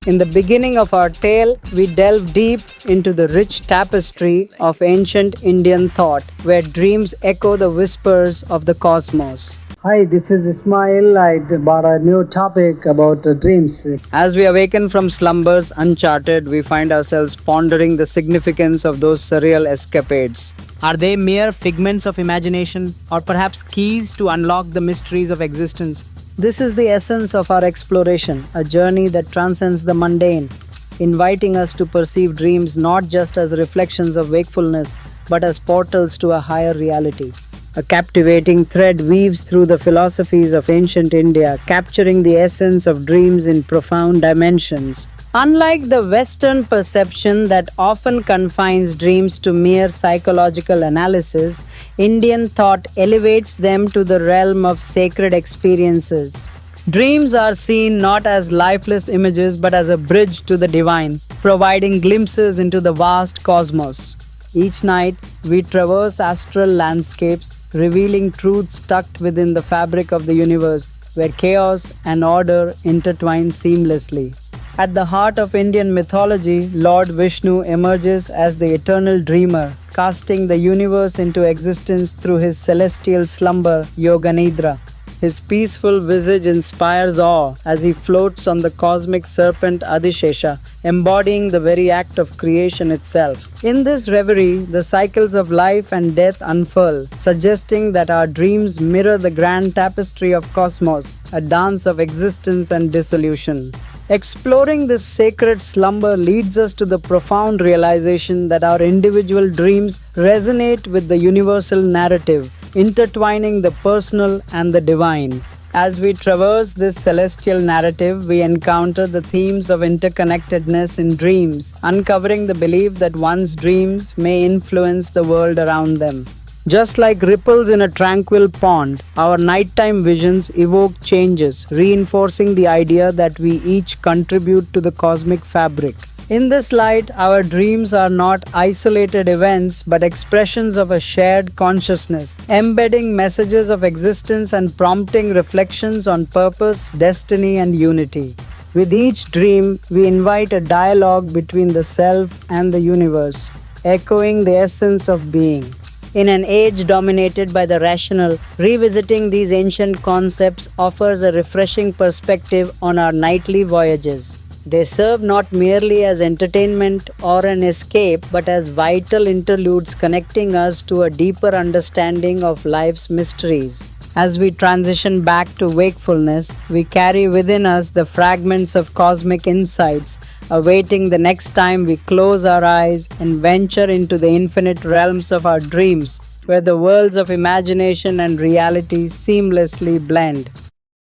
In the beginning of our tale, we delve deep into the rich tapestry of ancient Indian thought, where dreams echo the whispers of the cosmos. Hi, this is Ismail. I brought a new topic about dreams. As we awaken from slumbers uncharted, we find ourselves pondering the significance of those surreal escapades. Are they mere figments of imagination, or perhaps keys to unlock the mysteries of existence? This is the essence of our exploration, a journey that transcends the mundane, inviting us to perceive dreams not just as reflections of wakefulness, but as portals to a higher reality. A captivating thread weaves through the philosophies of ancient India, capturing the essence of dreams in profound dimensions. Unlike the Western perception that often confines dreams to mere psychological analysis, Indian thought elevates them to the realm of sacred experiences. Dreams are seen not as lifeless images but as a bridge to the divine, providing glimpses into the vast cosmos. Each night, we traverse astral landscapes, revealing truths tucked within the fabric of the universe, where chaos and order intertwine seamlessly. At the heart of Indian mythology, Lord Vishnu emerges as the eternal dreamer, casting the universe into existence through his celestial slumber, Yoganidra. His peaceful visage inspires awe as he floats on the cosmic serpent Adishesha, embodying the very act of creation itself. In this reverie, the cycles of life and death unfurl, suggesting that our dreams mirror the grand tapestry of cosmos, a dance of existence and dissolution. Exploring this sacred slumber leads us to the profound realization that our individual dreams resonate with the universal narrative, intertwining the personal and the divine. As we traverse this celestial narrative, we encounter the themes of interconnectedness in dreams, uncovering the belief that one's dreams may influence the world around them. Just like ripples in a tranquil pond, our nighttime visions evoke changes, reinforcing the idea that we each contribute to the cosmic fabric. In this light, our dreams are not isolated events but expressions of a shared consciousness, embedding messages of existence and prompting reflections on purpose, destiny, and unity. With each dream, we invite a dialogue between the self and the universe, echoing the essence of being. In an age dominated by the rational, revisiting these ancient concepts offers a refreshing perspective on our nightly voyages. They serve not merely as entertainment or an escape, but as vital interludes connecting us to a deeper understanding of life's mysteries. As we transition back to wakefulness, we carry within us the fragments of cosmic insights, awaiting the next time we close our eyes and venture into the infinite realms of our dreams, where the worlds of imagination and reality seamlessly blend.